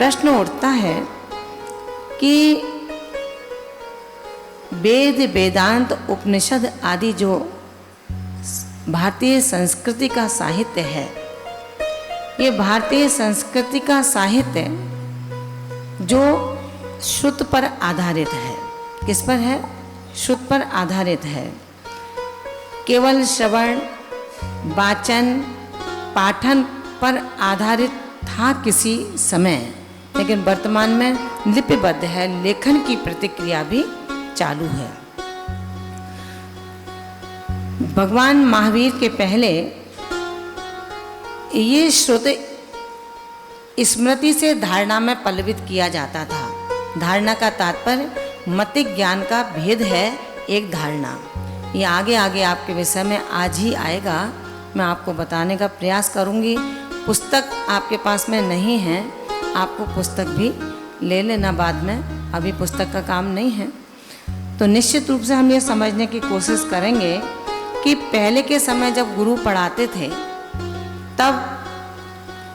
प्रश्न उठता है कि वेद, वेदांत, उपनिषद आदि जो भारतीय संस्कृति का साहित्य है, ये भारतीय संस्कृति का साहित्य जो श्रुत पर आधारित है। किस पर है? श्रुत पर आधारित है। केवल श्रवण, वाचन, पाठन पर आधारित था किसी समय, लेकिन वर्तमान में लिपिबद्ध है, लेखन की प्रक्रिया भी चालू है। भगवान महावीर के पहले ये श्रुत स्मृति से धारणा में पल्लवित किया जाता था। धारणा का तात्पर्य मतिक ज्ञान का भेद है, एक धारणा। ये आगे आगे आपके विषय में आज ही आएगा, मैं आपको बताने का प्रयास करूंगी। पुस्तक आपके पास में नहीं है, आपको पुस्तक भी ले लेना बाद में, अभी पुस्तक का काम नहीं है। तो निश्चित रूप से हम ये समझने की कोशिश करेंगे कि पहले के समय जब गुरु पढ़ाते थे तब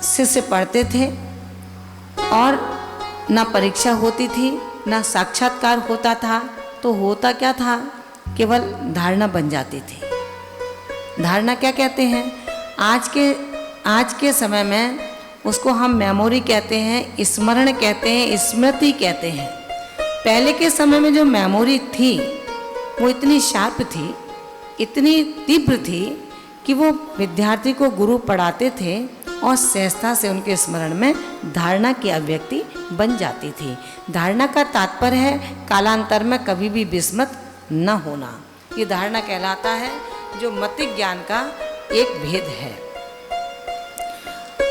शिष्य पढ़ते थे और ना परीक्षा होती थी, ना साक्षात्कार होता था। तो होता क्या था? केवल धारणा बन जाती थी। धारणा क्या कहते हैं? आज के समय में उसको हम मेमोरी कहते हैं, स्मरण कहते हैं, स्मृति कहते हैं। पहले के समय में जो मेमोरी थी वो इतनी शार्प थी, इतनी तीव्र थी कि वो विद्यार्थी को गुरु पढ़ाते थे और सहजता से उनके स्मरण में धारणा की अभिव्यक्ति बन जाती थी। धारणा का तात्पर्य है कालांतर में कभी भी विस्मृत न होना। ये धारणा कहलाता है, जो मतिक ज्ञान का एक भेद है।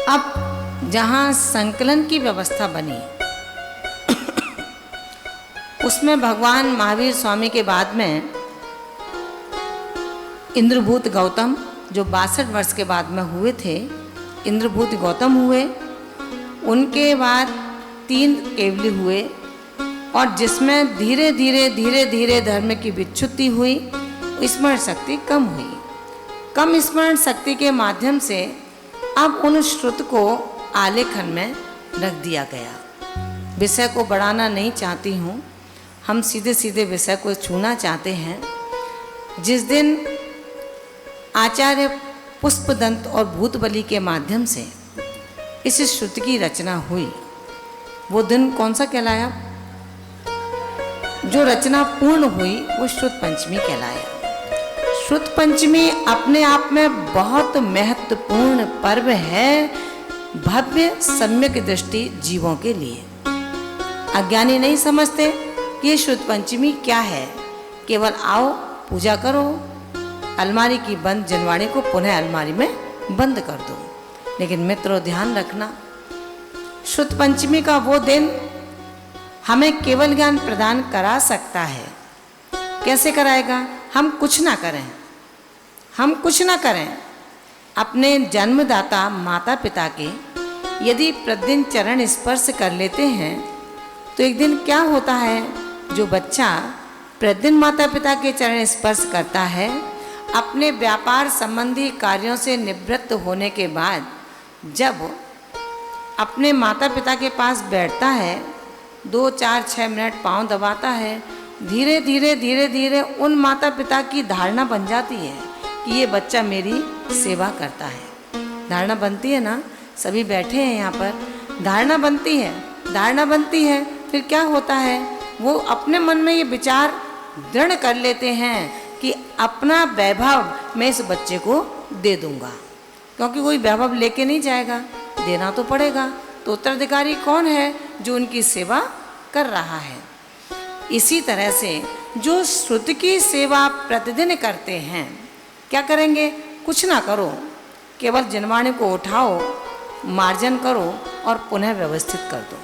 अब जहाँ संकलन की व्यवस्था बनी उसमें भगवान महावीर स्वामी के बाद में इंद्रभूत गौतम, जो 62 वर्ष के बाद में हुए थे, इंद्रभूत गौतम हुए। उनके बाद 3 केवली हुए और जिसमें धीरे धीरे धर्म की विच्युति हुई, स्मरण शक्ति कम हुई। कम स्मरण शक्ति के माध्यम से अब उन श्रुत को आलेखन में रख दिया गया। विषय को बढ़ाना नहीं चाहती हूँ, हम सीधे सीधे विषय को छूना चाहते हैं। जिस दिन आचार्य पुष्पदंत और भूतबली के माध्यम से इस श्रुति की रचना हुई, वो दिन कौन सा कहलाया? जो रचना पूर्ण हुई वो श्रुत पंचमी कहलाया। श्रुत पंचमी अपने आप में बहुत महत्वपूर्ण पर्व है, भव्य सम्यक दृष्टि जीवों के लिए। अज्ञानी नहीं समझते कि ये श्रुत पंचमी क्या है। केवल आओ, पूजा करो, अलमारी की बंद जनवाणी को पुनः अलमारी में बंद कर दो। लेकिन मित्रों, ध्यान रखना, श्रुत पंचमी का वो दिन हमें केवल ज्ञान प्रदान करा सकता है। कैसे कराएगा? हम कुछ ना करें, हम कुछ ना करें। अपने जन्मदाता माता पिता के यदि प्रतिदिन चरण स्पर्श कर लेते हैं तो एक दिन क्या होता है, जो बच्चा प्रतिदिन माता पिता के चरण स्पर्श करता है, अपने व्यापार संबंधी कार्यों से निवृत्त होने के बाद जब अपने माता पिता के पास बैठता है, 2, 4, 6 मिनट पाँव दबाता है, धीरे धीरे उन माता पिता की धारणा बन जाती है कि ये बच्चा मेरी सेवा करता है। धारणा बनती है ना? सभी बैठे हैं यहाँ पर, धारणा बनती है। फिर क्या होता है, वो अपने मन में ये विचार दृढ़ कर लेते हैं कि अपना वैभव मैं इस बच्चे को दे दूंगा, क्योंकि कोई वैभव लेके नहीं जाएगा, देना तो पड़ेगा। तो उत्तराधिकारी कौन है? जो उनकी सेवा कर रहा है। इसी तरह से जो श्रुति की सेवा प्रतिदिन करते हैं, क्या करेंगे? कुछ ना करो, केवल जनवाणी को उठाओ, मार्जन करो और पुनः व्यवस्थित कर दो।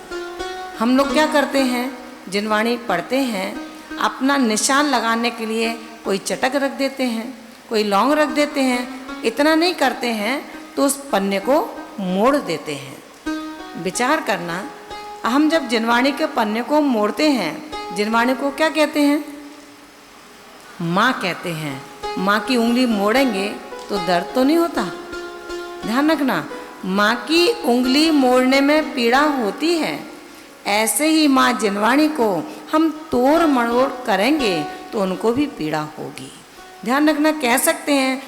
हम लोग क्या करते हैं? जनवाणी पढ़ते हैं, अपना निशान लगाने के लिए कोई चटक रख देते हैं, कोई लौंग रख देते हैं। इतना नहीं करते हैं तो उस पन्ने को मोड़ देते हैं। विचार करना, हम जब जनवाणी के पन्ने को मोड़ते हैं, जनवाणी को क्या कहते हैं? माँ कहते हैं। माँ की उंगली मोड़ेंगे तो दर्द तो नहीं होता। ध्यान रखना, माँ की उंगली मोड़ने में पीड़ा होती है, ऐसे ही माँ जिनवाणी को हम तोड़ मरोड़ करेंगे तो उनको भी पीड़ा होगी। ध्यान रखना, कह सकते हैं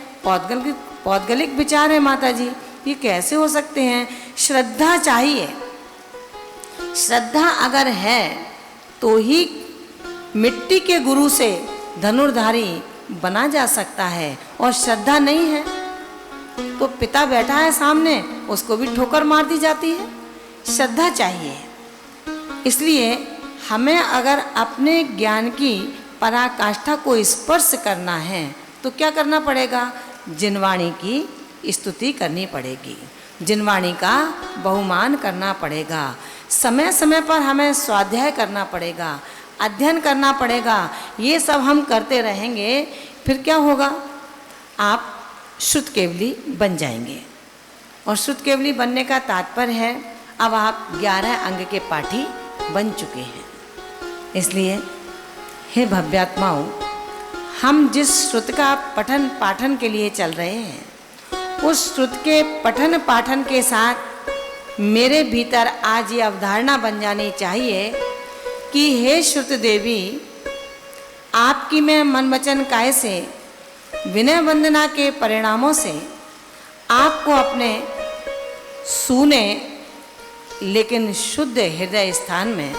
पौद्गलिक विचार है माता जी, ये कैसे हो सकते हैं? श्रद्धा चाहिए। श्रद्धा अगर है तो ही मिट्टी के गुरु से धनुर्धारी बना जा सकता है, और श्रद्धा नहीं है तो पिता बैठा है सामने, उसको भी ठोकर मार दी जाती है। श्रद्धा चाहिए। इसलिए हमें अगर अपने ज्ञान की पराकाष्ठा को स्पर्श करना है तो क्या करना पड़ेगा? जिनवाणी की स्तुति करनी पड़ेगी, जिनवाणी का बहुमान करना पड़ेगा, समय समय पर हमें स्वाध्याय करना पड़ेगा, अध्ययन करना पड़ेगा। ये सब हम करते रहेंगे, फिर क्या होगा? आप शुद्ध केवली बन जाएंगे। और शुद्ध केवली बनने का तात्पर्य है अब आप 11 अंग के पाठी बन चुके हैं। इसलिए हे भव्यात्माओं, हम जिस श्रुत का पठन पाठन के लिए चल रहे हैं, उस श्रुत के पठन पाठन के साथ मेरे भीतर आज ये अवधारणा बन जानी चाहिए कि हे श्रुत देवी, आपकी मैं मन वचन काय से विनय वंदना के परिणामों से आपको अपने सूने लेकिन शुद्ध हृदय स्थान में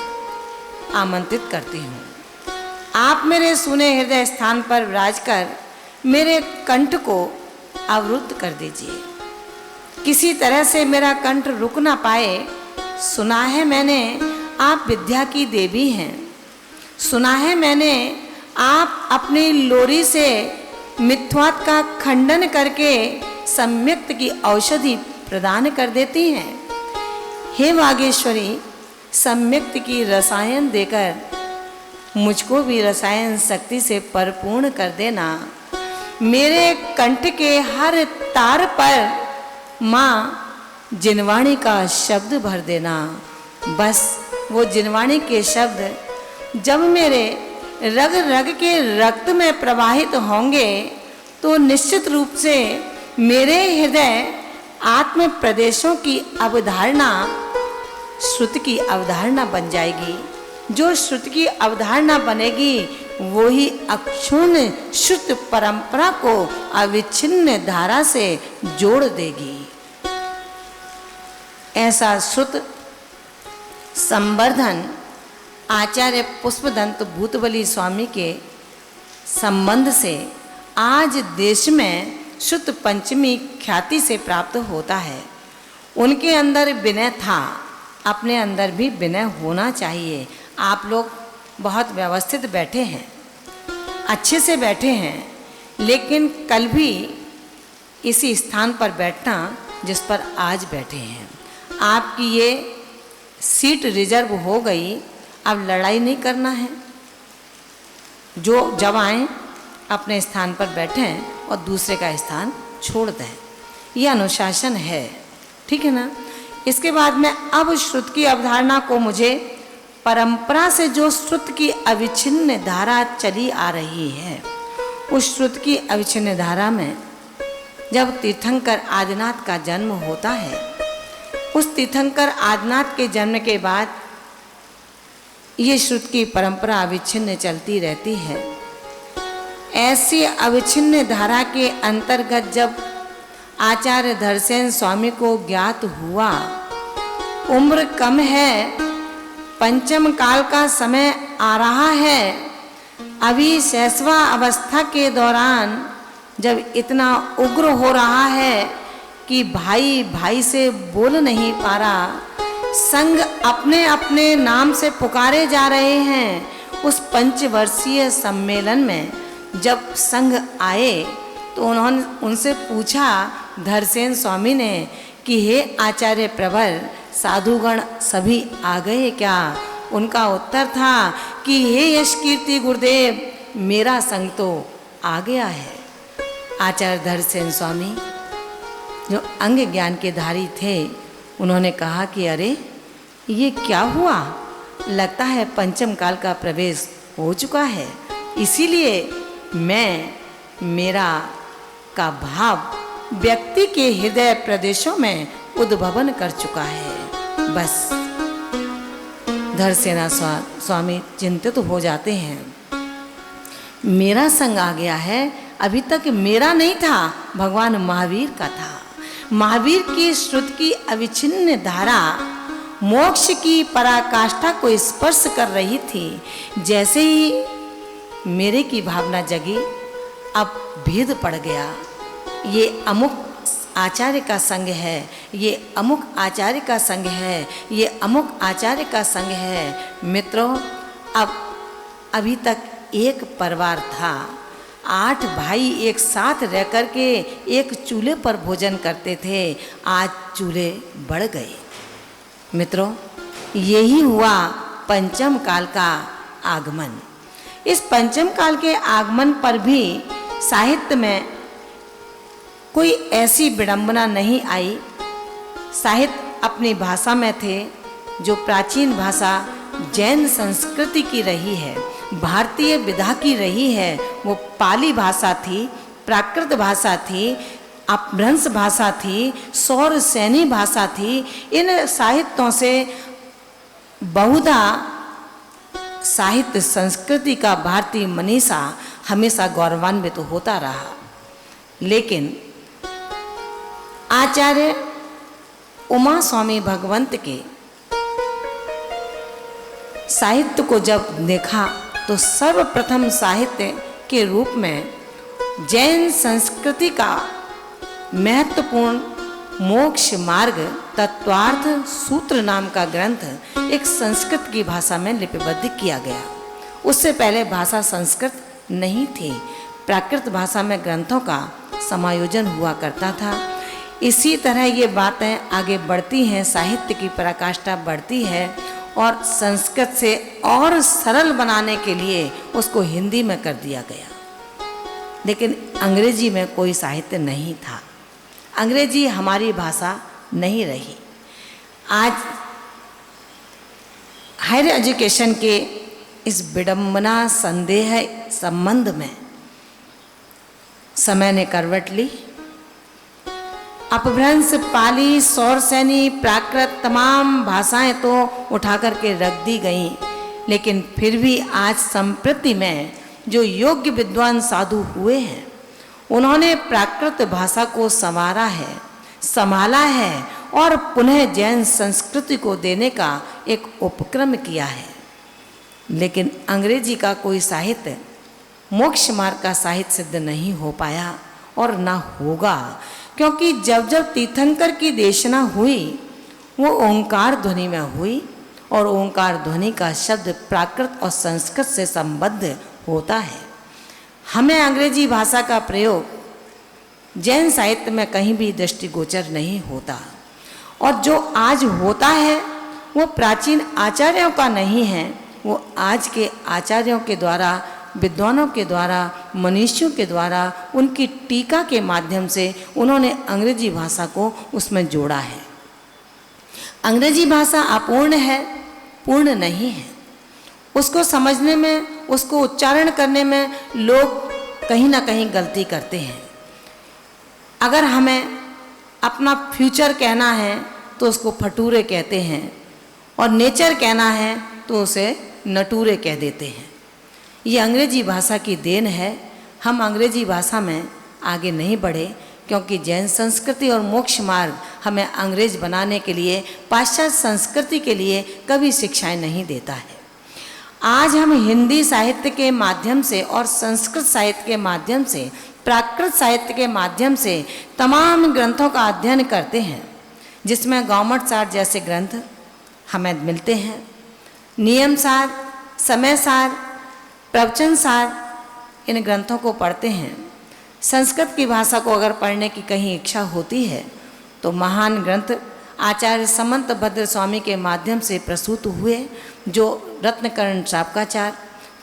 आमंत्रित करती हूँ। आप मेरे सूने हृदय स्थान पर विराज कर मेरे कंठ को अवरुद्ध कर दीजिए। किसी तरह से मेरा कंठ रुक ना पाए। सुना है मैंने आप विद्या की देवी हैं, सुना है मैंने आप अपनी लोरी से मिथ्यात्व का खंडन करके सम्यक्त की औषधि प्रदान कर देती हैं। हे वागेश्वरी, सम्यक्त की रसायन देकर मुझको भी रसायन शक्ति से परिपूर्ण कर देना। मेरे कंठ के हर तार पर माँ जिनवाणी का शब्द भर देना। बस वो जिनवाणी के शब्द जब मेरे रग रग के रक्त में प्रवाहित होंगे तो निश्चित रूप से मेरे हृदय आत्म प्रदेशों की अवधारणा श्रुति की अवधारणा बन जाएगी। जो श्रुति की अवधारणा बनेगी वो ही अक्षुण्ण शुद्ध परंपरा को अविच्छिन्न धारा से जोड़ देगी। ऐसा श्रुत संवर्धन आचार्य पुष्पदंत भूतबली स्वामी के संबंध से आज देश में शुद्ध पंचमी ख्याति से प्राप्त होता है। उनके अंदर विनय था, अपने अंदर भी विनय होना चाहिए। आप लोग बहुत व्यवस्थित बैठे हैं, अच्छे से बैठे हैं, लेकिन कल भी इसी स्थान पर बैठना जिस पर आज बैठे हैं। आपकी ये सीट रिजर्व हो गई, अब लड़ाई नहीं करना है। जो जब आए अपने स्थान पर बैठें और दूसरे का स्थान छोड़ दें, यह अनुशासन है, ठीक है ना। इसके बाद में अब श्रुत की अवधारणा को मुझे परंपरा से जो श्रुत की अविच्छिन्न धारा चली आ रही है, उस श्रुत की अविच्छिन्न धारा में जब तीर्थंकर आदिनाथ का जन्म होता है, उस तीर्थंकर आदिनाथ के जन्म के बाद ये श्रुत की परंपरा अविच्छिन्न चलती रहती है। ऐसी अविच्छिन्न धारा के अंतर्गत जब आचार्य धरसेन स्वामी को ज्ञात हुआ, उम्र कम है, पंचम काल का समय आ रहा है, अभी शैशवा अवस्था के दौरान जब इतना उग्र हो रहा है कि भाई भाई से बोल नहीं पा रहा, संघ अपने अपने नाम से पुकारे जा रहे हैं। उस पंचवर्षीय सम्मेलन में जब संघ आए तो उन्होंने उनसे पूछा धरसेन स्वामी ने कि हे आचार्य प्रवर, साधुगण सभी आ गए क्या? उनका उत्तर था कि हे यश कीर्ति गुरुदेव, मेरा संग तो आ गया है। आचार्य धरसेन स्वामी जो अंग ज्ञान के धारी थे, उन्होंने कहा कि अरे ये क्या हुआ, लगता है पंचम काल का प्रवेश हो चुका है, इसीलिए मेरा का भाव व्यक्ति के हृदय प्रदेशों में उद्भवन कर चुका है। बस धरसेना स्वामी चिंतित हो जाते हैं, मेरा संग आ गया है, अभी तक मेरा नहीं था, भगवान महावीर का था। महावीर की श्रुति की अविच्छिन्न धारा मोक्ष की पराकाष्ठा को स्पर्श कर रही थी। जैसे ही मेरे की भावना जगी, अब भेद पड़ गया। ये अमुक आचार्य का संग है, ये अमुक आचार्य का संग है, ये अमुक आचार्य का संग है। मित्रों, अब अभी तक एक परिवार था, 8 भाई एक साथ रह कर के एक चूल्हे पर भोजन करते थे, आज चूल्हे बढ़ गए। मित्रों, यही हुआ पंचम काल का आगमन। इस पंचम काल के आगमन पर भी साहित्य में कोई ऐसी विडंबना नहीं आई। साहित्य अपनी भाषा में थे, जो प्राचीन भाषा जैन संस्कृति की रही है, भारतीय विधा की रही है, वो पाली भाषा थी, प्राकृत भाषा थी, अपभ्रंश भाषा थी, सौर सैनी भाषा थी। इन साहित्यों से बहुधा साहित्य संस्कृति का भारतीय मनीषा हमेशा गौरवान्वित होता रहा। लेकिन आचार्य उमा स्वामी भगवंत के साहित्य को जब देखा तो सर्वप्रथम साहित्य के रूप में जैन संस्कृति का महत्वपूर्ण मोक्ष मार्ग तत्वार्थ सूत्र नाम का ग्रंथ एक संस्कृत की भाषा में लिपिबद्ध किया गया। उससे पहले भाषा संस्कृत नहीं थी, प्राकृत भाषा में ग्रंथों का समायोजन हुआ करता था। इसी तरह ये बातें आगे बढ़ती हैं, साहित्य की पराकाष्ठा बढ़ती है और संस्कृत से और सरल बनाने के लिए उसको हिंदी में कर दिया गया। लेकिन अंग्रेजी में कोई साहित्य नहीं था, अंग्रेजी हमारी भाषा नहीं रही। आज हायर एजुकेशन के इस विडंबना संदेह संबंध में समय ने करवट ली। अपभ्रंश, पाली, सौर सैनी, प्राकृत तमाम भाषाएं तो उठा करके रख दी गईं, लेकिन फिर भी आज संप्रति में जो योग्य विद्वान साधु हुए हैं, उन्होंने प्राकृत भाषा को संवारा है, संभाला है और पुनः जैन संस्कृति को देने का एक उपक्रम किया है। लेकिन अंग्रेजी का कोई साहित्य मोक्ष मार्ग का साहित्य सिद्ध नहीं हो पाया और ना होगा, क्योंकि जब जब तीर्थंकर की देशना हुई वो ओंकार ध्वनि में हुई और ओंकार ध्वनि का शब्द प्राकृत और संस्कृत से संबद्ध होता है। हमें अंग्रेजी भाषा का प्रयोग जैन साहित्य में कहीं भी दृष्टिगोचर नहीं होता, और जो आज होता है वो प्राचीन आचार्यों का नहीं है, वो आज के आचार्यों के द्वारा, विद्वानों के द्वारा, मनीषियों के द्वारा, उनकी टीका के माध्यम से उन्होंने अंग्रेजी भाषा को उसमें जोड़ा है। अंग्रेजी भाषा अपूर्ण है, पूर्ण नहीं है। उसको समझने में, उसको उच्चारण करने में लोग कहीं ना कहीं गलती करते हैं। अगर हमें अपना फ्यूचर कहना है तो उसको फटूरे कहते हैं, और नेचर कहना है तो उसे नटूरे कह देते हैं। ये अंग्रेजी भाषा की देन है। हम अंग्रेजी भाषा में आगे नहीं बढ़े, क्योंकि जैन संस्कृति और मोक्ष मार्ग हमें अंग्रेज बनाने के लिए, पाश्चात्य संस्कृति के लिए कभी शिक्षाएं नहीं देता है। आज हम हिंदी साहित्य के माध्यम से और संस्कृत साहित्य के माध्यम से, प्राकृत साहित्य के माध्यम से तमाम ग्रंथों का अध्ययन करते हैं, जिसमें गौमट सार जैसे ग्रंथ हमें मिलते हैं। नियम सार, समय सार, प्रवचन सार, इन ग्रंथों को पढ़ते हैं। संस्कृत की भाषा को अगर पढ़ने की कहीं इच्छा होती है तो महान ग्रंथ आचार्य समंत भद्र स्वामी के माध्यम से प्रसूत हुए, जो रत्नकर्ण शापकाचार्य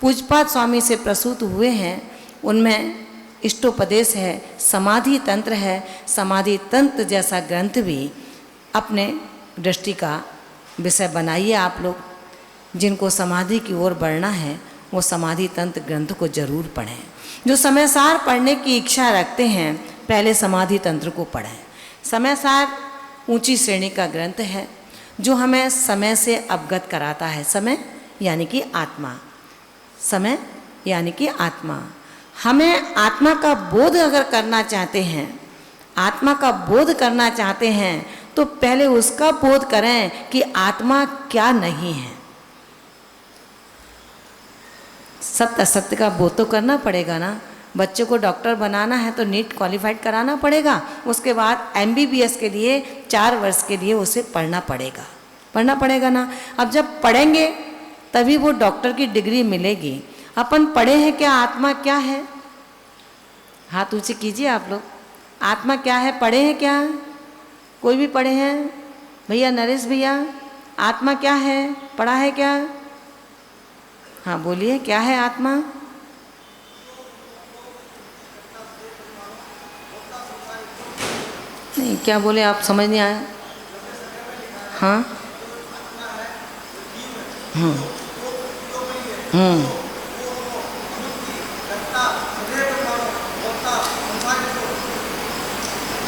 पूजपाद स्वामी से प्रसूत हुए हैं। उनमें इष्टोपदेश है, समाधि तंत्र है। समाधि तंत्र जैसा ग्रंथ भी अपने दृष्टि का विषय बनाइए। आप लोग जिनको समाधि की ओर बढ़ना है वो समाधि तंत्र ग्रंथ को जरूर पढ़ें। जो समय सार पढ़ने की इच्छा रखते हैं, पहले समाधि तंत्र को पढ़ें। समय सार ऊंची श्रेणी का ग्रंथ है जो हमें समय से अवगत कराता है। समय यानी कि आत्मा, समय यानी कि आत्मा। हमें आत्मा का बोध अगर करना चाहते हैं, आत्मा का बोध करना चाहते हैं तो पहले उसका बोध करें कि आत्मा क्या नहीं है। सत्य असत्य का बोध तो करना पड़ेगा ना। बच्चों को डॉक्टर बनाना है तो नीट क्वालिफाइड कराना पड़ेगा, उसके बाद MBBS के लिए 4 वर्ष के लिए उसे पढ़ना पड़ेगा ना। अब जब पढ़ेंगे तभी वो डॉक्टर की डिग्री मिलेगी। अपन पढ़े हैं क्या आत्मा क्या है? हाथ ऊंचे कीजिए आप लोग। आत्मा क्या है, पढ़े हैं क्या? कोई भी पढ़े हैं? भैया नरेश भैया, आत्मा क्या है, पढ़ा है क्या? हाँ बोलिए, क्या है आत्मा? नहीं, क्या बोले आप, समझ नहीं आया। हाँ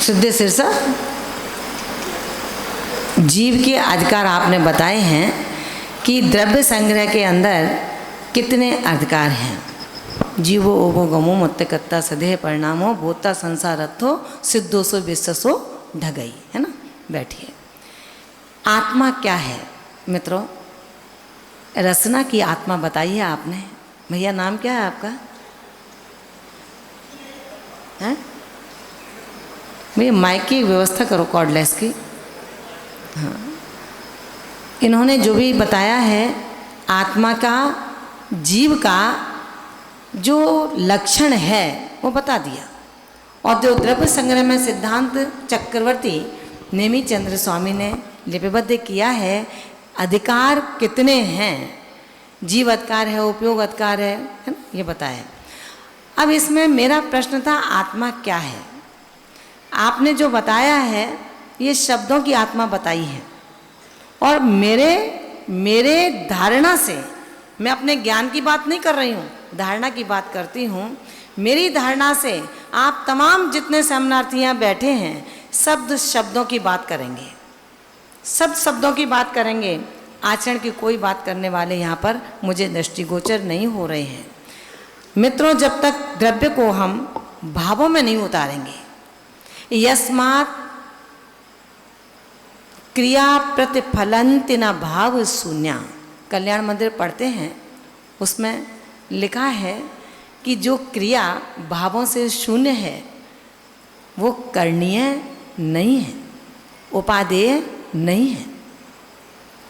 सिद्धे सिरसा जीव के अधिकार आपने बताए हैं कि द्रव्य संग्रह के अंदर कितने अधिकार हैं। जीवो ओभो गमो मत्तकत्ता सदेह परिणामो भूता संसारत्थो सिद्धोसो विश्वसो ढगई, है ना। बैठिए। आत्मा क्या है मित्रों? रचना की आत्मा बताइए आपने। भैया नाम क्या है आपका? हैं भैया माइक की व्यवस्था करो, कॉर्डलेस की। हाँ, इन्होंने जो भी बताया है आत्मा का, जीव का जो लक्षण है वो बता दिया। और जो द्रव्य संग्रह में सिद्धांत चक्रवर्ती नेमिचंद्र स्वामी ने लिपिबद्ध किया है, अधिकार कितने हैं, जीव अधिकार है, उपयोग अधिकार है ना, ये बताया। अब इसमें मेरा प्रश्न था आत्मा क्या है। आपने जो बताया है ये शब्दों की आत्मा बताई है, और मेरे धारणा से, मैं अपने ज्ञान की बात नहीं कर रही हूँ, धारणा की बात करती हूँ। मेरी धारणा से आप तमाम जितने शरणार्थी यहाँ बैठे हैं शब्दों की बात करेंगे, शब्दों की बात करेंगे। आचरण की कोई बात करने वाले यहाँ पर मुझे दृष्टिगोचर नहीं हो रहे हैं। मित्रों, जब तक द्रव्य को हम भावों में नहीं उतारेंगे, यस्मात् क्रिया प्रतिफलंति न भाव शून्या, कल्याण मंदिर पढ़ते हैं, उसमें लिखा है कि जो क्रिया भावों से शून्य है वो करणीय नहीं है, उपादेय नहीं है।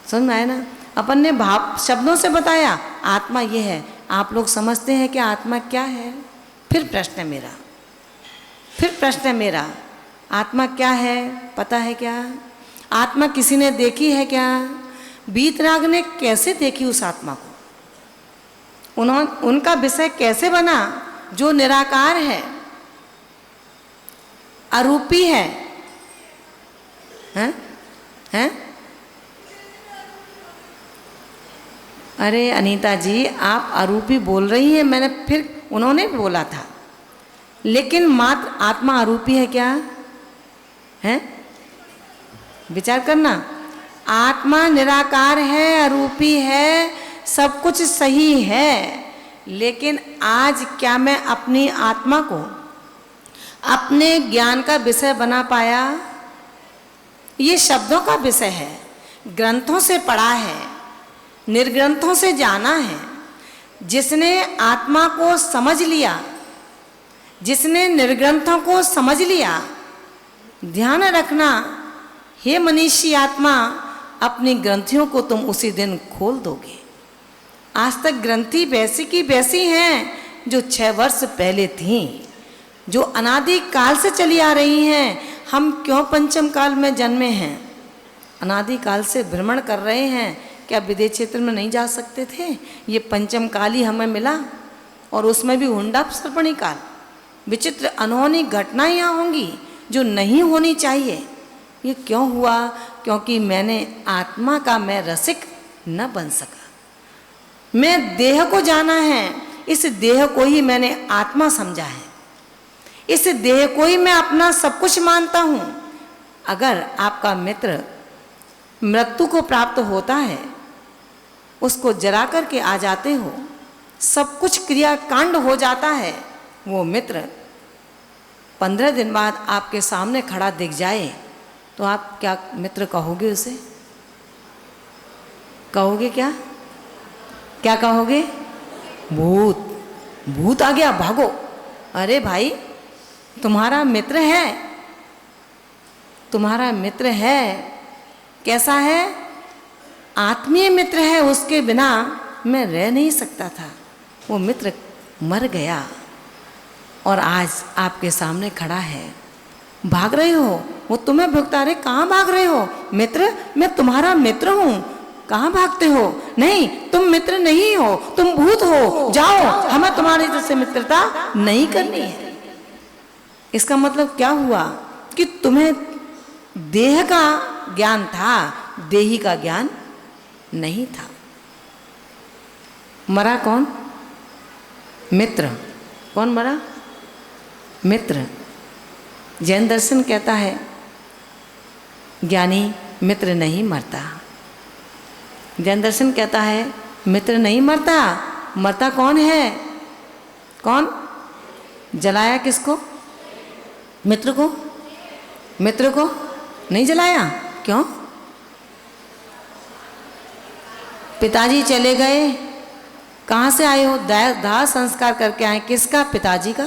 समझ में आया ना। अपन ने भाव शब्दों से बताया आत्मा ये है। आप लोग समझते हैं कि आत्मा क्या है? फिर प्रश्न है मेरा, आत्मा क्या है, पता है क्या? आत्मा किसी ने देखी है क्या? वीतराग ने कैसे देखी उस आत्मा को? उनका विषय कैसे बना? जो निराकार है, अरूपी है, हैं? अरे अनीता जी, आप अरूपी बोल रही हैं, मैंने फिर उन्होंने बोला था, लेकिन मात्र आत्मा अरूपी है क्या? हैं? विचार करना। आत्मा निराकार है, अरूपी है, सब कुछ सही है, लेकिन आज क्या मैं अपनी आत्मा को अपने ज्ञान का विषय बना पाया? ये शब्दों का विषय है, ग्रंथों से पढ़ा है, निर्ग्रंथों से जाना है। जिसने आत्मा को समझ लिया, जिसने निर्ग्रंथों को समझ लिया, ध्यान रखना हे मनीषी आत्मा, अपनी ग्रंथियों को तुम उसी दिन खोल दोगे। आज तक ग्रंथि वैसी की वैसी हैं जो 6 वर्ष पहले थीं, जो अनादि काल से चली आ रही हैं। हम क्यों पंचम काल में जन्मे हैं? अनादि काल से भ्रमण कर रहे हैं। क्या विदेश क्षेत्र में नहीं जा सकते थे? ये पंचम काल ही हमें मिला, और उसमें भी हुंडा सर्पणी काल। विचित्र अनहोनी घटनाएं यहाँ होंगी जो नहीं होनी चाहिए। ये क्यों हुआ? क्योंकि मैंने आत्मा का मैं रसिक न बन सका। मैं देह को जाना है, इस देह को ही मैंने आत्मा समझा है, इस देह को ही मैं अपना सब कुछ मानता हूँ। अगर आपका मित्र मृत्यु को प्राप्त होता है, उसको जला करके आ जाते हो, सब कुछ क्रियाकांड हो जाता है, वो मित्र 15 दिन बाद आपके सामने खड़ा दिख जाए तो आप क्या मित्र कहोगे उसे? कहोगे क्या? क्या कहोगे? भूत, भूत आ गया, भागो। अरे भाई, तुम्हारा मित्र है, तुम्हारा मित्र है। कैसा है? आत्मीय मित्र है, उसके बिना मैं रह नहीं सकता था। वो मित्र मर गया और आज आपके सामने खड़ा है। भाग रहे हो, वो तुम्हें भुगता रहे। कहाँ भाग रहे हो? मित्र, मैं तुम्हारा मित्र हूँ, कहाँ भागते हो? नहीं, तुम मित्र नहीं हो, तुम भूत हो, जाओ, हमें तुम्हारी जैसे मित्रता नहीं करनी है। इसका मतलब क्या हुआ कि तुम्हें देह का ज्ञान था, देही का ज्ञान नहीं था। मरा कौन? मित्र। कौन मरा? मित्र। जैन दर्शन कहता है ज्ञानी मित्र नहीं मरता। जैन दर्शन कहता है मित्र नहीं मरता। मरता कौन है? कौन? जलाया किसको? मित्र को। मित्र को नहीं जलाया, क्यों? पिताजी चले गए, कहाँ से आए हो? दाह संस्कार करके आए। किसका? पिताजी का।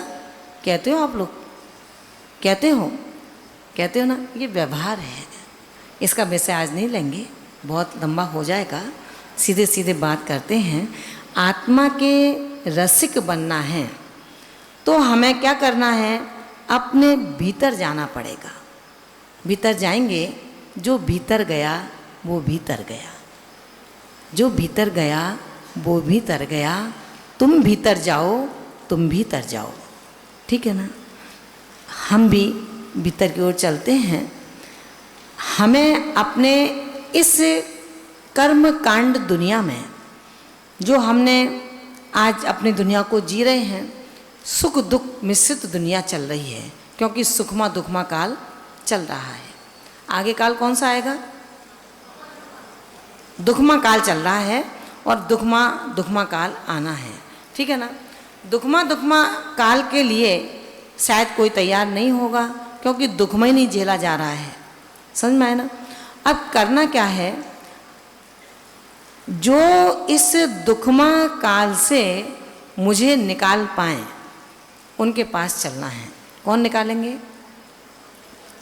कहते हो आप लोग? कहते हो? कहते हो ना? ये व्यवहार है, इसका विषय आज नहीं लेंगे, बहुत लंबा हो जाएगा। सीधे सीधे बात करते हैं। आत्मा के रसिक बनना है तो हमें क्या करना है? अपने भीतर जाना पड़ेगा। भीतर जाएंगे, जो भीतर गया वो भीतर गया, जो भीतर गया वो भीतर गया। तुम भीतर जाओ, तुम भीतर जाओ, ठीक है ना? हम भी भीतर की ओर चलते हैं। हमें अपने इस कर्म कांड दुनिया में, जो हमने आज अपनी दुनिया को जी रहे हैं, सुख दुख मिश्रित दुनिया चल रही है, क्योंकि सुखमा दुखमा काल चल रहा है। आगे काल कौन सा आएगा? दुखमा काल चल रहा है और दुखमा काल आना है, ठीक है ना? दुखमा काल के लिए शायद कोई तैयार नहीं होगा, क्योंकि दुखमय नहीं झेला जा रहा है। समझ में आया ना? अब करना क्या है? जो इस दुखमा काल से मुझे निकाल पाए उनके पास चलना है। कौन निकालेंगे?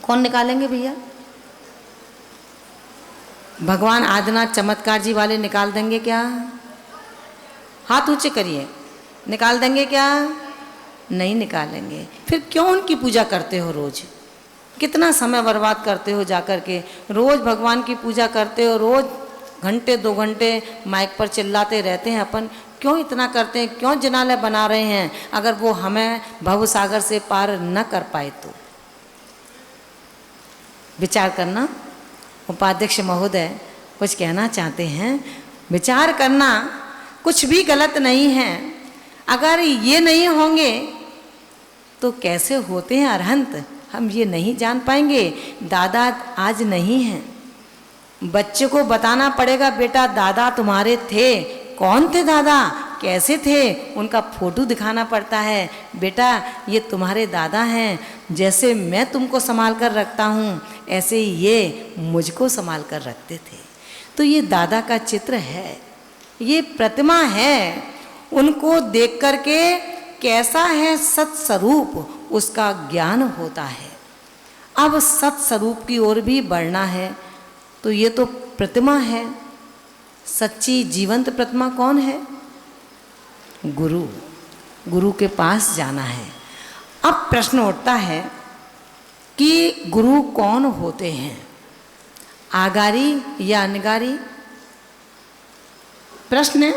कौन निकालेंगे भैया? भगवान आदिनाथ चमत्कार जी वाले निकाल देंगे क्या? हाथ ऊंचे करिए। निकाल देंगे क्या? नहीं निकालेंगे। फिर क्यों उनकी पूजा करते हो रोज? कितना समय बर्बाद करते हो जाकर के? रोज भगवान की पूजा करते हो, रोज घंटे 2 घंटे माइक पर चिल्लाते रहते हैं। अपन क्यों इतना करते हैं? क्यों जिनालय बना रहे हैं? अगर वो हमें भव सागर से पार न कर पाए तो विचार करना। उपाध्यक्ष महोदय कुछ कहना चाहते हैं। विचार करना कुछ भी गलत नहीं है। अगर ये नहीं होंगे तो कैसे होते हैं अरहंत, हम ये नहीं जान पाएंगे। दादा आज नहीं हैं, बच्चे को बताना पड़ेगा, बेटा दादा तुम्हारे थे। कौन थे दादा? कैसे थे? उनका फोटो दिखाना पड़ता है। बेटा ये तुम्हारे दादा हैं, जैसे मैं तुमको संभाल कर रखता हूँ ऐसे ही ये मुझको संभाल कर रखते थे। तो ये दादा का चित्र है, ये प्रतिमा है। उनको देख कर के कैसा है सत्स्वरूप, उसका ज्ञान होता है। अब सत्स्वरूप की ओर भी बढ़ना है तो ये तो प्रतिमा है। सच्ची जीवंत प्रतिमा कौन है? गुरु। गुरु के पास जाना है। अब प्रश्न उठता है कि गुरु कौन होते हैं, आगारी या अनगारी? प्रश्न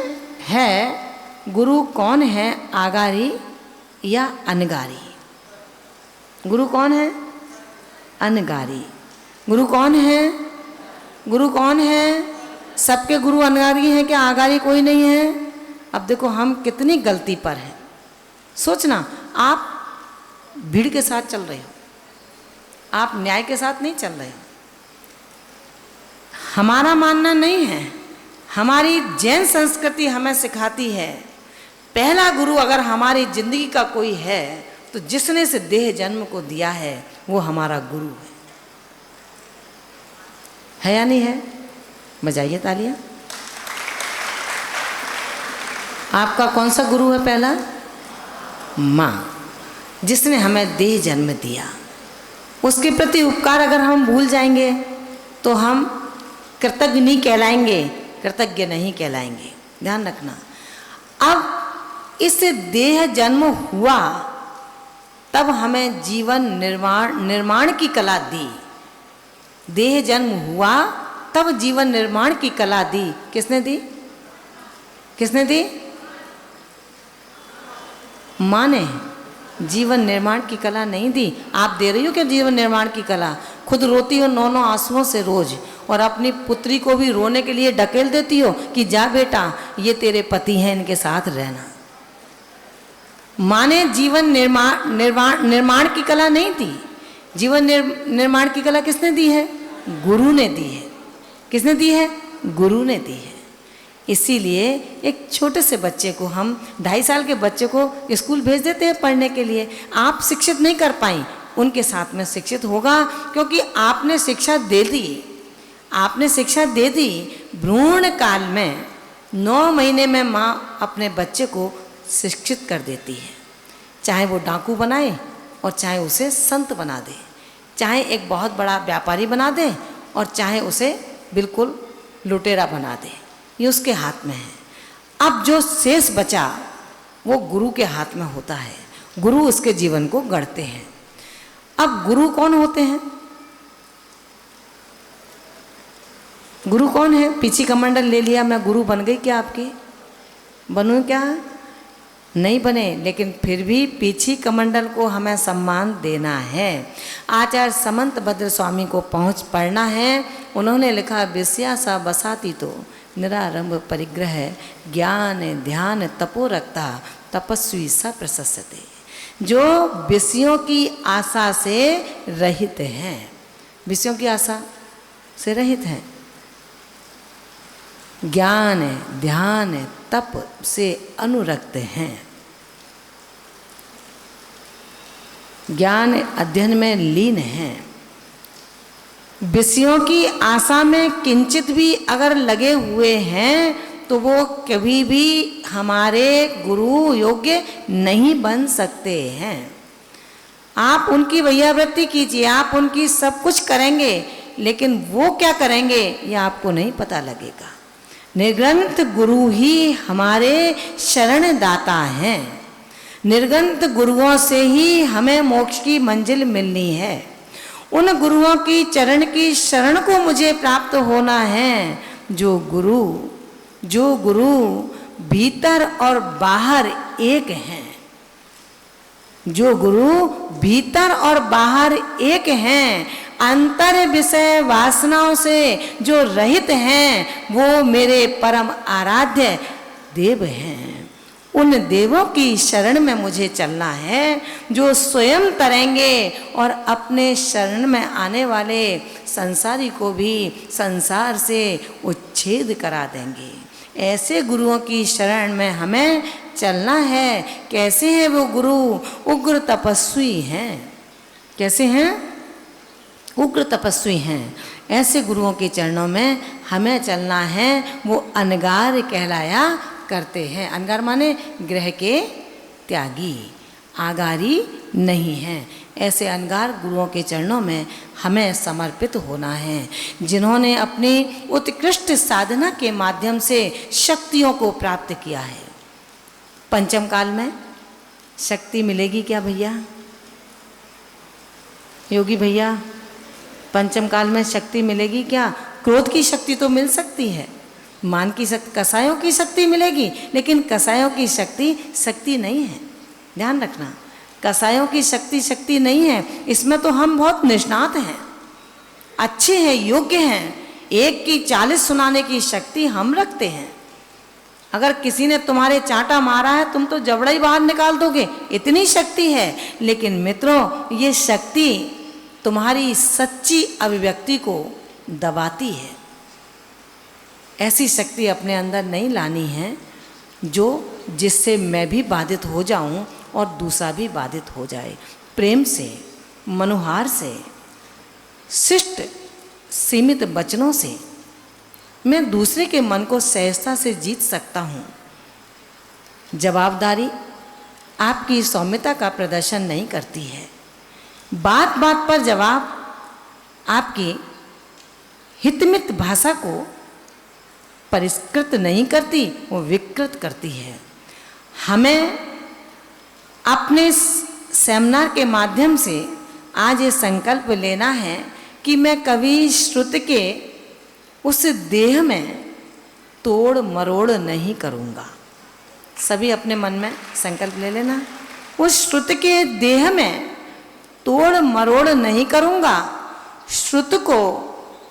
है गुरु कौन है, आगारी या अनगारी? गुरु कौन है? अनगारी। गुरु कौन है? गुरु कौन है? सबके गुरु अनगारी हैं क्या? आगारी कोई नहीं है? अब देखो हम कितनी गलती पर हैं। सोचना, आप भीड़ के साथ चल रहे हो, आप न्याय के साथ नहीं चल रहे हो। हमारा मानना नहीं है, हमारी जैन संस्कृति हमें सिखाती है, पहला गुरु अगर हमारी जिंदगी का कोई है तो जिसने से देह जन्म को दिया है वो हमारा गुरु है या नहीं है? बजाइए तालियां। आपका कौन सा गुरु है? पहला माँ, जिसने हमें देह जन्म दिया। उसके प्रति उपकार अगर हम भूल जाएंगे तो हम कृतज्ञ नहीं कहलाएंगे, कृतज्ञ नहीं कहलाएंगे, ध्यान रखना। अब इस देह जन्म हुआ तब हमें जीवन निर्माण की कला दी। देह जन्म हुआ तब जीवन निर्माण की कला दी। किसने दी? किसने दी? माँ ने। जीवन निर्माण की कला नहीं दी। आप दे रही हो क्या जीवन निर्माण की कला? खुद रोती हो 9 आंसुओं से रोज, और अपनी पुत्री को भी रोने के लिए ढकेल देती हो कि जा बेटा ये तेरे पति हैं, इनके साथ रहना। माँ ने जीवन निर्माण की कला नहीं दी। जीवन निर्माण की कला किसने दी है? गुरु ने दी है। किसने दी है? गुरु ने दी है। इसीलिए एक छोटे से बच्चे को, हम 2.5 साल के बच्चे को स्कूल भेज देते हैं पढ़ने के लिए। आप शिक्षित नहीं कर पाई, उनके साथ में शिक्षित होगा, क्योंकि आपने शिक्षा दे दी। आपने शिक्षा दे दी। भ्रूण काल में 9 महीने में माँ अपने बच्चे को शिक्षित कर देती है, चाहे वो डाकू बनाए और चाहे उसे संत बना दे, चाहे एक बहुत बड़ा व्यापारी बना दे और चाहे उसे बिल्कुल लुटेरा बना दे। ये उसके हाथ में है। अब जो शेष बचा वो गुरु के हाथ में होता है। गुरु उसके जीवन को गढ़ते हैं। अब गुरु कौन होते हैं? गुरु कौन है? पीछी कमंडल ले लिया, मैं गुरु बन गई क्या आपकी? बनूं क्या? नहीं बने, लेकिन फिर भी पीछी कमंडल को हमें सम्मान देना है। आचार्य समंत भद्र स्वामी को पढ़ना है। उन्होंने लिखा, विषया सा बसाती तो निरारंभ परिग्रह, ज्ञान ध्यान तपो रखता, तपस्वी सा प्रशस्यते। जो विषयों की आशा से रहित हैं, विषयों की आशा से रहित हैं, ज्ञान ध्यान तप से अनुरक्त हैं, ज्ञान अध्ययन में लीन हैं, विषयों की आशा में किंचित भी अगर लगे हुए हैं तो वो कभी भी हमारे गुरु योग्य नहीं बन सकते हैं। आप उनकी वैयावृत्ति कीजिए, आप उनकी सब कुछ करेंगे, लेकिन वो क्या करेंगे ये आपको नहीं पता लगेगा। निर्ग्रंथ गुरु ही हमारे शरण दाता हैं। निर्ग्रंथ गुरुओं से ही हमें मोक्ष की मंजिल मिलनी है। उन गुरुओं की चरण की शरण को मुझे प्राप्त होना है। जो गुरु भीतर और बाहर एक हैं, जो गुरु भीतर और बाहर एक हैं, अंतर विषय वासनाओं से जो रहित हैं, वो मेरे परम आराध्य देव हैं। उन देवों की शरण में मुझे चलना है, जो स्वयं तरेंगे और अपने शरण में आने वाले संसारी को भी संसार से उच्छेद करा देंगे। ऐसे गुरुओं की शरण में हमें चलना है। कैसे हैं वो गुरु? उग्र तपस्वी हैं। कैसे हैं? उग्र तपस्वी हैं। ऐसे गुरुओं के चरणों में हमें चलना है। वो अनगार कहलाया करते हैं। अनगार माने ग्रह के त्यागी, आगारी नहीं हैं। ऐसे अनगार गुरुओं के चरणों में हमें समर्पित होना है, जिन्होंने अपनी उत्कृष्ट साधना के माध्यम से शक्तियों को प्राप्त किया है। पंचम काल में शक्ति मिलेगी क्या भैया? योगी भैया, पंचम काल में शक्ति मिलेगी क्या? क्रोध की शक्ति तो मिल सकती है, मान की शक्ति, कसायों की शक्ति मिलेगी, लेकिन कसायों की शक्ति नहीं है। ध्यान रखना, कसायों की शक्ति नहीं है। इसमें तो हम बहुत निष्णात हैं, अच्छे हैं, योग्य हैं। 1 की 40 सुनाने की शक्ति हम रखते हैं। अगर किसी ने तुम्हारे चांटा मारा है, तुम तो जबड़ा ही बाहर निकाल दोगे, इतनी शक्ति है। लेकिन मित्रों, ये शक्ति तुम्हारी सच्ची अभिव्यक्ति को दबाती है। ऐसी शक्ति अपने अंदर नहीं लानी है जिससे मैं भी बाधित हो जाऊं और दूसरा भी बाधित हो जाए। प्रेम से, मनुहार से, शिष्ट सीमित वचनों से मैं दूसरे के मन को सहजता से जीत सकता हूँ। जवाबदारी आपकी सौम्यता का प्रदर्शन नहीं करती है। बात बात पर जवाब आपकी हितमित भाषा को परिष्कृत नहीं करती, वो विकृत करती है। हमें अपने सेमिनार के माध्यम से आज ये संकल्प लेना है कि मैं कभी श्रुति के उस देह में तोड़ मरोड़ नहीं करूँगा। सभी अपने मन में संकल्प ले लेना, उस श्रुति के देह में तोड़ मरोड़ नहीं करूँगा, श्रुति को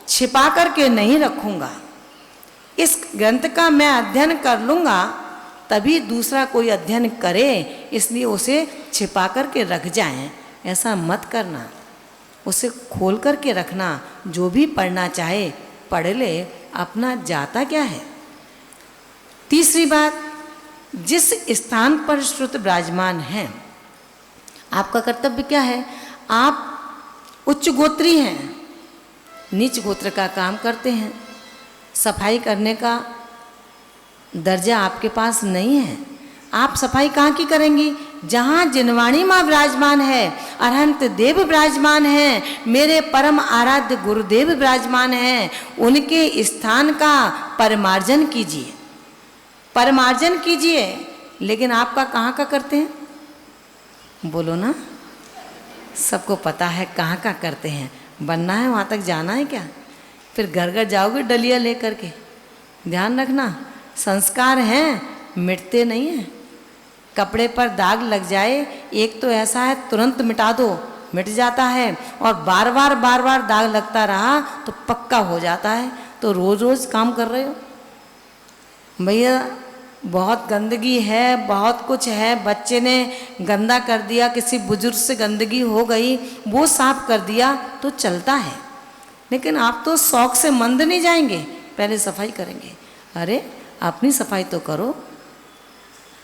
छिपा करके नहीं रखूँगा। इस ग्रंथ का मैं अध्ययन कर लूँगा तभी दूसरा कोई अध्ययन करे, इसलिए उसे छिपा करके रख जाएं। ऐसा मत करना, उसे खोल करके रखना। जो भी पढ़ना चाहे पढ़ ले, अपना जाता क्या है। तीसरी बात, जिस स्थान पर श्रुति विराजमान है, आपका कर्तव्य क्या है। आप उच्च गोत्री हैं, नीच गोत्र का काम करते हैं। सफाई करने का दर्जा आपके पास नहीं है। आप सफाई कहाँ की करेंगी। जहाँ जिनवाणी माँ विराजमान है, अरहंत देव विराजमान है, मेरे परम आराध्य गुरुदेव विराजमान हैं, उनके स्थान का परमार्जन कीजिए, परमार्जन कीजिए। लेकिन आपका कहाँ का करते हैं, बोलो ना। सबको पता है कहाँ का करते हैं। बनना है वहाँ तक जाना है क्या। फिर घर घर जाओगे डलिया लेकर के। ध्यान रखना, संस्कार हैं, मिटते नहीं हैं। कपड़े पर दाग लग जाए, एक तो ऐसा है तुरंत मिटा दो, मिट जाता है, और बार बार दाग लगता रहा तो पक्का हो जाता है। तो रोज़ रोज़ काम कर रहे हो भैया। बहुत गंदगी है, बहुत कुछ है, बच्चे ने गंदा कर दिया, किसी बुजुर्ग से गंदगी हो गई, वो साफ कर दिया तो चलता है। लेकिन आप तो शौक से मंद नहीं जाएंगे, पहले सफाई करेंगे। अरे अपनी सफाई तो करो,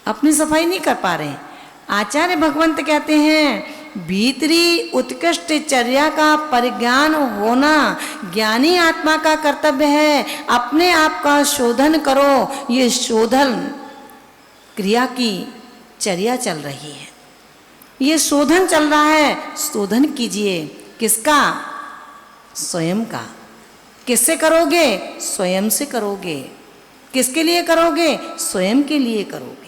अपनी सफाई नहीं कर पा रहे। आचार्य भगवंत कहते हैं, भीतरी उत्कृष्ट चर्या का परिज्ञान होना ज्ञानी आत्मा का कर्तव्य है। अपने आप का शोधन करो। ये शोधन क्रिया की चर्या चल रही है, ये शोधन चल रहा है। शोधन कीजिए। किसका, स्वयं का। किससे करोगे, स्वयं से करोगे। किसके लिए करोगे, स्वयं के लिए करोगे।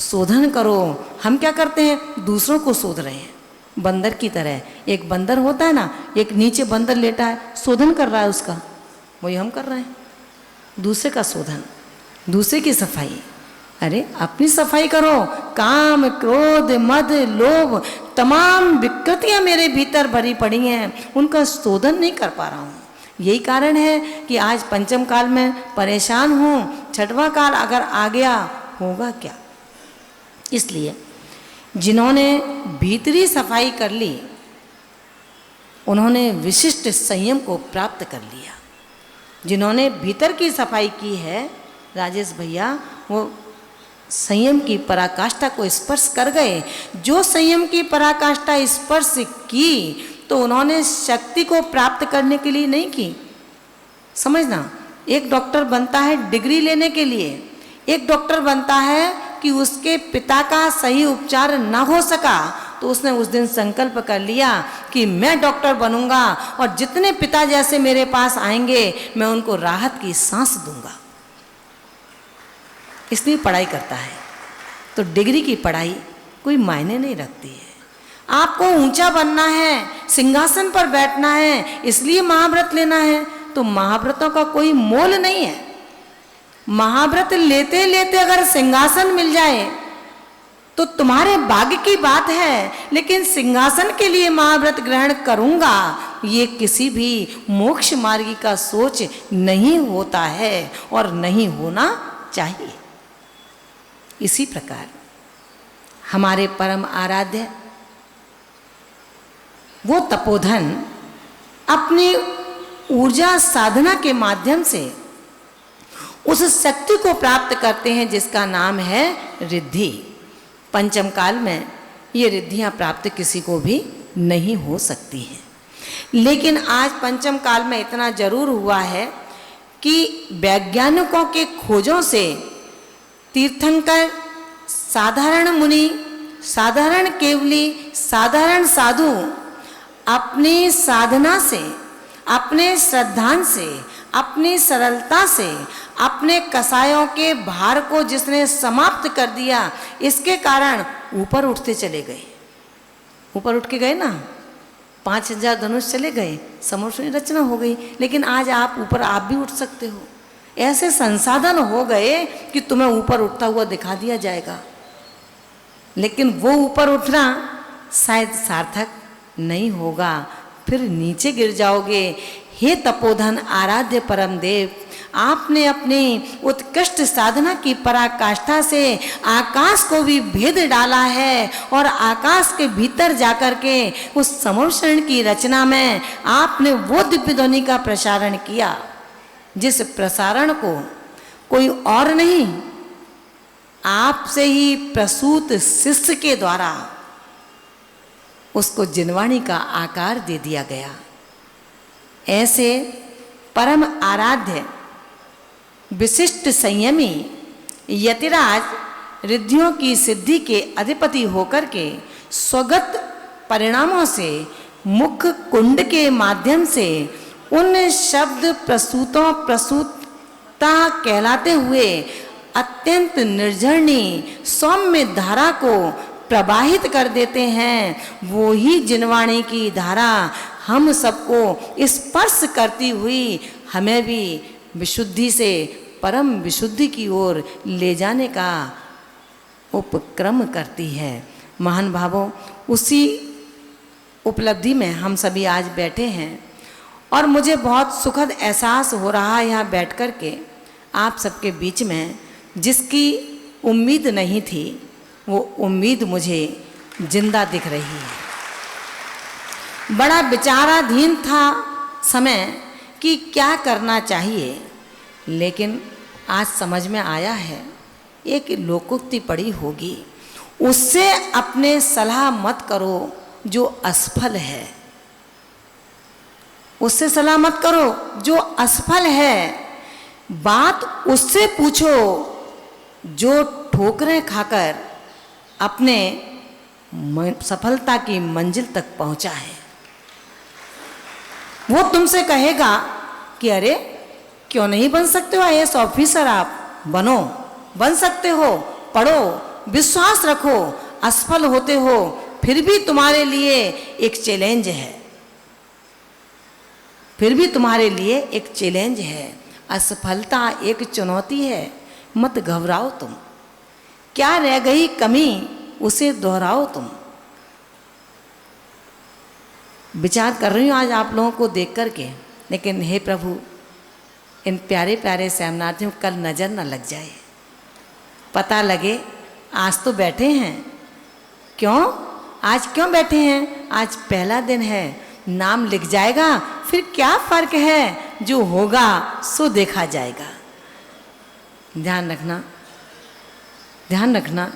शोधन करो। हम क्या करते हैं, दूसरों को शोध रहे हैं बंदर की तरह। एक बंदर होता है ना, एक नीचे बंदर लेटा है, शोधन कर रहा है उसका, वही हम कर रहे हैं। दूसरे का शोधन, दूसरे की सफाई। अरे अपनी सफाई करो। काम, क्रोध, मद, लोभ, तमाम विकृतियां मेरे भीतर भरी पड़ी हैं, उनका शोधन नहीं कर पा रहा हूँ। यही कारण है कि आज पंचम काल में परेशान हूँ। छठवां काल अगर आ गया होगा क्या। इसलिए जिन्होंने भीतरी सफाई कर ली, उन्होंने विशिष्ट संयम को प्राप्त कर लिया। जिन्होंने भीतर की सफाई की है राजेश भैया, वो संयम की पराकाष्ठा को स्पर्श कर गए। जो संयम की पराकाष्ठा स्पर्श की तो उन्होंने शक्ति को प्राप्त करने के लिए नहीं की। समझना, एक डॉक्टर बनता है डिग्री लेने के लिए, एक डॉक्टर बनता है कि उसके पिता का सही उपचार न हो सका तो उसने उस दिन संकल्प कर लिया कि मैं डॉक्टर बनूंगा और जितने पिता जैसे मेरे पास आएंगे मैं उनको राहत की सांस दूंगा। इसलिए पढ़ाई करता है। तो डिग्री की पढ़ाई कोई मायने नहीं रखती है। आपको ऊंचा बनना है, सिंहासन पर बैठना है, इसलिए महाव्रत लेना है। तो महाव्रतों का कोई मोल नहीं है। महाव्रत लेते लेते अगर सिंहासन मिल जाए तो तुम्हारे भाग्य की बात है, लेकिन सिंहासन के लिए महाव्रत ग्रहण करूंगा, ये किसी भी मोक्ष मार्गी का सोच नहीं होता है और नहीं होना चाहिए। इसी प्रकार हमारे परम आराध्य वो तपोधन अपनी ऊर्जा साधना के माध्यम से उस शक्ति को प्राप्त करते हैं जिसका नाम है रिद्धि। पंचम काल में ये रिद्धियां प्राप्त किसी को भी नहीं हो सकती हैं। लेकिन आज पंचम काल में इतना जरूर हुआ है कि वैज्ञानिकों के खोजों से तीर्थंकर, साधारण मुनि, साधारण केवली, साधारण साधु अपनी साधना से, अपने श्रद्धान से, अपनी सरलता से, अपने कसायों के भार को जिसने समाप्त कर दिया, इसके कारण ऊपर उठते चले गए। ऊपर उठ के गए ना, 5000 धनुष चले गए, समोषणी रचना हो गई। लेकिन आज आप ऊपर आप भी उठ सकते हो। ऐसे संसाधन हो गए कि तुम्हें ऊपर उठता हुआ दिखा दिया जाएगा। लेकिन वो ऊपर उठना शायद सार्थक नहीं होगा, फिर नीचे गिर जाओगे। हे तपोधन आराध्य परम देव, आपने अपनी उत्कृष्ट साधना की पराकाष्ठा से आकाश को भी भेद डाला है और आकाश के भीतर जाकर के उस समोषण की रचना में आपने वो दिव्य ध्वनि का प्रसारण किया जिस प्रसारण को कोई और नहीं, आपसे ही प्रसूत शिष्य के द्वारा उसको जिनवाणी का आकार दे दिया गया। ऐसे परम आराध्य विशिष्ट संयमी यतिराज रिद्धियों की सिद्धि के अधिपति होकर के स्वगत परिणामों से मुख कुंड के माध्यम से उन शब्द प्रसूता कहलाते हुए अत्यंत निर्झरणी सौम्य धारा को प्रवाहित कर देते हैं। वो ही जिनवाणी की धारा हम सबको स्पर्श करती हुई हमें भी विशुद्धि से परम विशुद्धि की ओर ले जाने का उपक्रम करती है। महान भावों, उसी उपलब्धि में हम सभी आज बैठे हैं और मुझे बहुत सुखद एहसास हो रहा है यहाँ बैठ कर के आप सबके बीच में, जिसकी उम्मीद नहीं थी वो उम्मीद मुझे जिंदा दिख रही है। बड़ा विचाराधीन था समय कि क्या करना चाहिए, लेकिन आज समझ में आया है एक लोकोक्ति पड़ी होगी, उससे अपने सलाह मत करो जो असफल है। उससे सलाह मत करो जो असफल है, बात उससे पूछो जो ठोकरें खाकर अपने सफलता की मंजिल तक पहुंचा है। वो तुमसे कहेगा कि अरे क्यों नहीं बन सकते हो आईएएस ऑफिसर, आप बनो, बन सकते हो, पढ़ो, विश्वास रखो, असफल होते हो फिर भी तुम्हारे लिए एक चैलेंज है, फिर भी तुम्हारे लिए एक चैलेंज है। असफलता एक चुनौती है, मत घबराओ तुम, क्या रह गई कमी उसे दोहराओ तुम। विचार कर रही हूँ आज आप लोगों को देख करके, लेकिन हे प्रभु इन प्यारे प्यारे शरणार्थियों कल नज़र न लग जाए, पता लगे आज तो बैठे हैं, क्यों आज क्यों बैठे हैं, आज पहला दिन है, नाम लिख जाएगा फिर क्या फ़र्क है, जो होगा सो देखा जाएगा। ध्यान रखना, ध्यान रखना।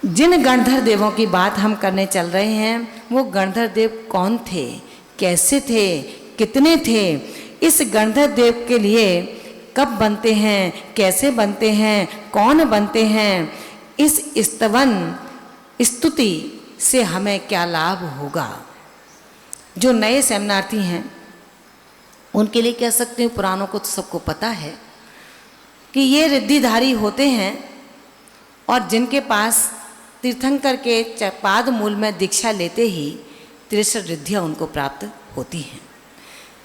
जिन गणधर देवों की बात हम करने चल रहे हैं वो गणधर देव कौन थे, कैसे थे, कितने थे, इस गणधर देव के लिए कब बनते हैं, कैसे बनते हैं, कौन बनते हैं, इस स्तवन स्तुति से हमें क्या लाभ होगा। जो नए शरणार्थी हैं उनके लिए कह सकते हैं, पुराणों को तो सबको पता है कि ये रिद्धिधारी होते हैं और जिनके पास तीर्थंकर के पाद मूल में दीक्षा लेते ही 63 रिद्धियाँ उनको प्राप्त होती हैं।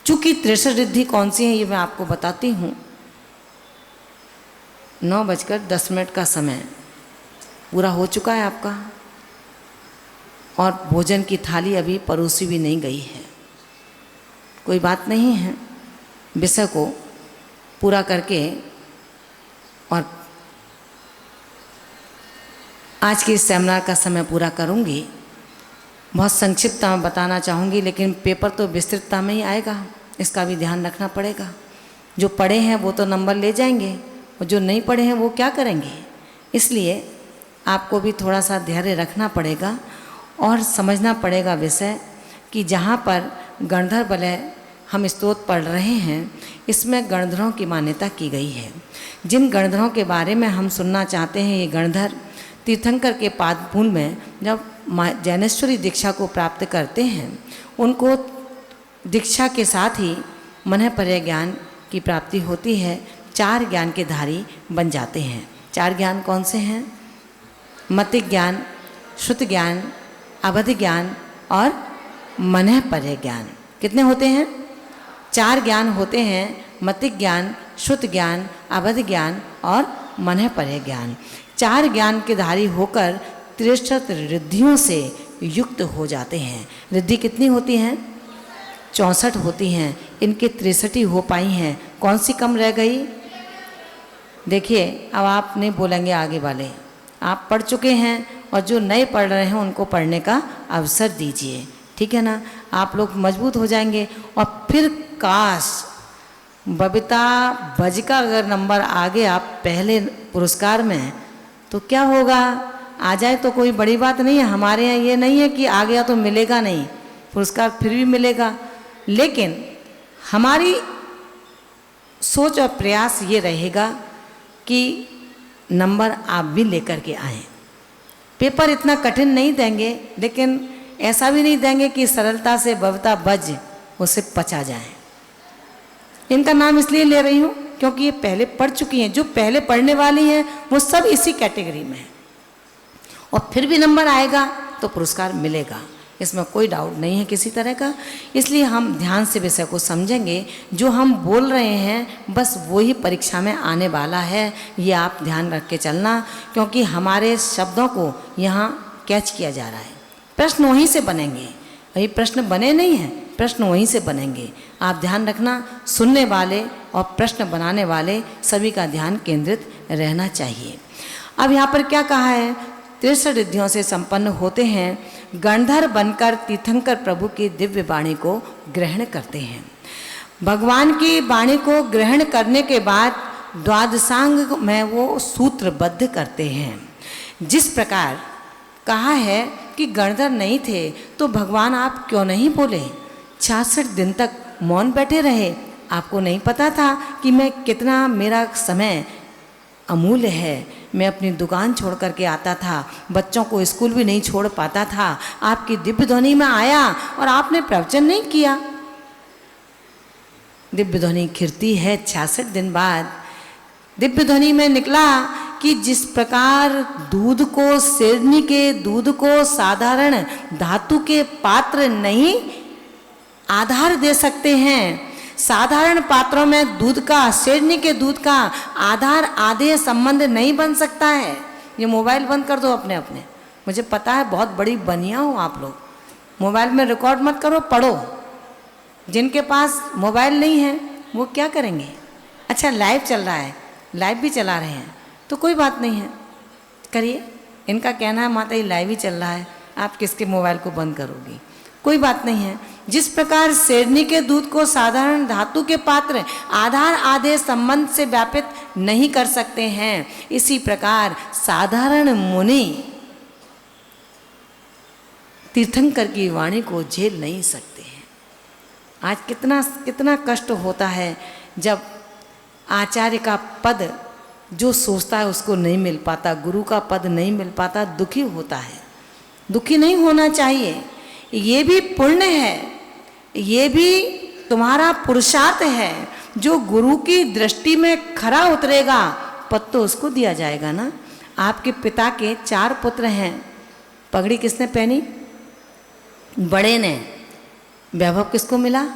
चूँकि 63 रिद्धि कौन सी हैं ये मैं आपको बताती हूँ। 9:10 का समय पूरा हो चुका है आपका और भोजन की थाली अभी परोसी भी नहीं गई है। कोई बात नहीं है, विषय को पूरा करके और आज के इस सेमिनार का समय पूरा करूंगी। बहुत संक्षिप्तता में बताना चाहूँगी, लेकिन पेपर तो विस्तृतता में ही आएगा, इसका भी ध्यान रखना पड़ेगा। जो पढ़े हैं वो तो नंबर ले जाएंगे और जो नहीं पढ़े हैं वो क्या करेंगे। इसलिए आपको भी थोड़ा सा धैर्य रखना पड़ेगा और समझना पड़ेगा विषय कि जहाँ पर गणधर बलय हम स्तोत्र पढ़ रहे हैं, इसमें गणधरों की मान्यता की गई है। जिन गणधरों के बारे में हम सुनना चाहते हैं, ये गणधर तीर्थंकर के पादपूल में जब जैनेश्वरी दीक्षा को प्राप्त करते हैं, उनको दीक्षा के साथ ही मनःपर्य ज्ञान की प्राप्ति होती है। 4 ज्ञान के धारी बन जाते हैं। 4 ज्ञान कौन से हैं? मतिक ज्ञान, श्रुत ज्ञान, अवधि ज्ञान और मनःपर्य ज्ञान। कितने होते हैं? 4 ज्ञान होते हैं। मतिक ज्ञान, श्रुत ज्ञान, अवधि ज्ञान और मनःपर्य ज्ञान। 4 ज्ञान के धारी होकर 63 रिद्धियों से युक्त हो जाते हैं। रिद्धि कितनी होती हैं? 64 होती हैं। इनके 63 हो पाई हैं। कौन सी कम रह गई? देखिए, अब आप नहीं बोलेंगे आगे वाले, आप पढ़ चुके हैं और जो नए पढ़ रहे हैं उनको पढ़ने का अवसर दीजिए, ठीक है ना। आप लोग मजबूत हो जाएंगे। और फिर काश बबीता बज का अगर नंबर आ गया पहले पुरस्कार में तो क्या होगा? आ जाए तो कोई बड़ी बात नहीं है। हमारे यहाँ ये नहीं है कि आ गया तो मिलेगा नहीं, पुरस्कार फिर भी मिलेगा। लेकिन हमारी सोच और प्रयास ये रहेगा कि नंबर आप भी लेकर के आएँ। पेपर इतना कठिन नहीं देंगे, लेकिन ऐसा भी नहीं देंगे कि सरलता से बबीता बज उसे पचा जाए। इनका नाम इसलिए ले रही हूँ क्योंकि ये पहले पढ़ चुकी हैं। जो पहले पढ़ने वाली हैं वो सब इसी कैटेगरी में हैं और फिर भी नंबर आएगा तो पुरस्कार मिलेगा, इसमें कोई डाउट नहीं है किसी तरह का। इसलिए हम ध्यान से विषय को समझेंगे। जो हम बोल रहे हैं बस वही परीक्षा में आने वाला है, ये आप ध्यान रख के चलना, क्योंकि हमारे शब्दों को यहाँ कैच किया जा रहा है। प्रश्न वहीं से बनेंगे, वही प्रश्न बने नहीं हैं, प्रश्न वहीं से बनेंगे। आप ध्यान रखना, सुनने वाले और प्रश्न बनाने वाले सभी का ध्यान केंद्रित रहना चाहिए। अब यहाँ पर क्या कहा है? 63 रिद्धियों से संपन्न होते हैं, गणधर बनकर तीर्थंकर प्रभु की दिव्य वाणी को ग्रहण करते हैं। भगवान की वाणी को ग्रहण करने के बाद द्वादशांग में वो सूत्रबद्ध करते हैं। जिस प्रकार कहा है कि गणधर नहीं थे तो भगवान आप क्यों नहीं बोले? 66 दिन तक मौन बैठे रहे। आपको नहीं पता था कि मैं कितना, मेरा समय अमूल्य है। मैं अपनी दुकान छोड़ करके आता था, बच्चों को स्कूल भी नहीं छोड़ पाता था। आपकी दिव्य ध्वनि में आया और आपने प्रवचन नहीं किया। दिव्य ध्वनि खिरती है 66 दिन बाद। दिव्य ध्वनि में निकला कि जिस प्रकार दूध को, शेरनी के दूध को साधारण धातु के पात्र नहीं आधार दे सकते हैं, साधारण पात्रों में दूध का, शेरनी के दूध का आधार आधे संबंध नहीं बन सकता है। ये मोबाइल बंद कर दो अपने अपने, मुझे पता है बहुत बड़ी बनिया हो आप लोग। मोबाइल में रिकॉर्ड मत करो, पढ़ो। जिनके पास मोबाइल नहीं है वो क्या करेंगे? अच्छा, लाइव चल रहा है, लाइव भी चला रहे हैं तो कोई बात नहीं है, करिए। इनका कहना है माता ये लाइव ही चल रहा है, आप किसके मोबाइल को बंद करोगी? कोई बात नहीं है। जिस प्रकार शेरनी के दूध को साधारण धातु के पात्र आधार आधे संबंध से व्यापित नहीं कर सकते हैं, इसी प्रकार साधारण मुनि तीर्थंकर की वाणी को झेल नहीं सकते हैं। आज कितना कितना कष्ट होता है जब आचार्य का पद जो सोचता है उसको नहीं मिल पाता, गुरु का पद नहीं मिल पाता, दुखी होता है। दुखी नहीं होना चाहिए, ये भी पुण्य है, ये भी तुम्हारा पुरुषार्थ है। जो गुरु की दृष्टि में खरा उतरेगा पद तो उसको दिया जाएगा ना। आपके पिता के 4 पुत्र हैं, पगड़ी किसने पहनी? बड़े ने। वैभव किसको मिला?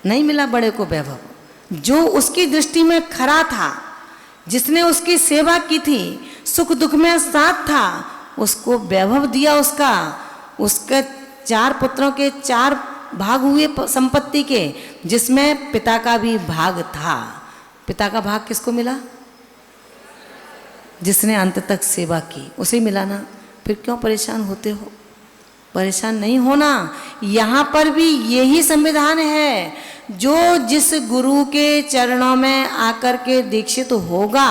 नहीं मिला बड़े को वैभव। जो उसकी दृष्टि में खरा था, जिसने उसकी सेवा की थी, सुख दुख में साथ था, उसको वैभव दिया। उसके 4 पुत्रों के 4 भाग हुए संपत्ति के, जिसमें पिता का भी भाग था। पिता का भाग किसको मिला? जिसने अंत तक सेवा की, उसे मिला ना। फिर क्यों परेशान होते हो? परेशान नहीं होना। यहाँ पर भी यही संविधान है, जो जिस गुरु के चरणों में आकर के दीक्षित होगा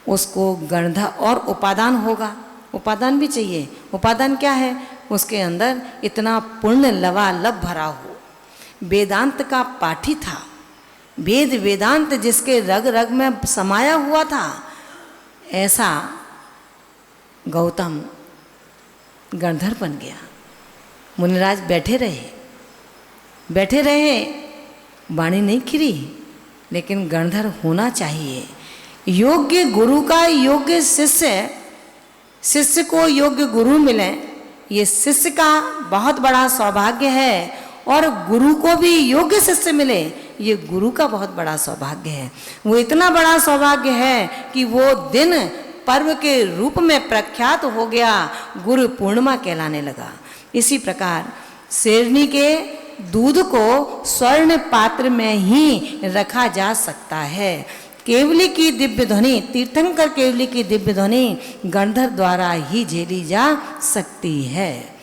उसको गणधर और उपादान होगा। उपादान भी चाहिए। उपादान क्या है? उसके अंदर इतना पुण्य लबालब भरा हो, वेदांत का पाठी था, वेद वेदांत जिसके रग रग में समाया हुआ था, ऐसा गौतम गणधर बन गया। मुनिराज बैठे रहे, वाणी नहीं खिरी, लेकिन गणधर होना चाहिए। योग्य गुरु का योग्य शिष्य, शिष्य को योग्य गुरु मिले, ये शिष्य का बहुत बड़ा सौभाग्य है, और गुरु को भी योग्य शिष्य मिले, ये गुरु का बहुत बड़ा सौभाग्य है। वो इतना बड़ा सौभाग्य है कि वो दिन पर्व के रूप में प्रख्यात हो गया, गुरु पूर्णिमा कहलाने लगा। इसी प्रकार शेरनी के दूध को स्वर्ण पात्र में ही रखा जा सकता है। केवली की दिव्य ध्वनि, तीर्थंकर केवली की दिव्य ध्वनि गणधर द्वारा ही झेली जा सकती है।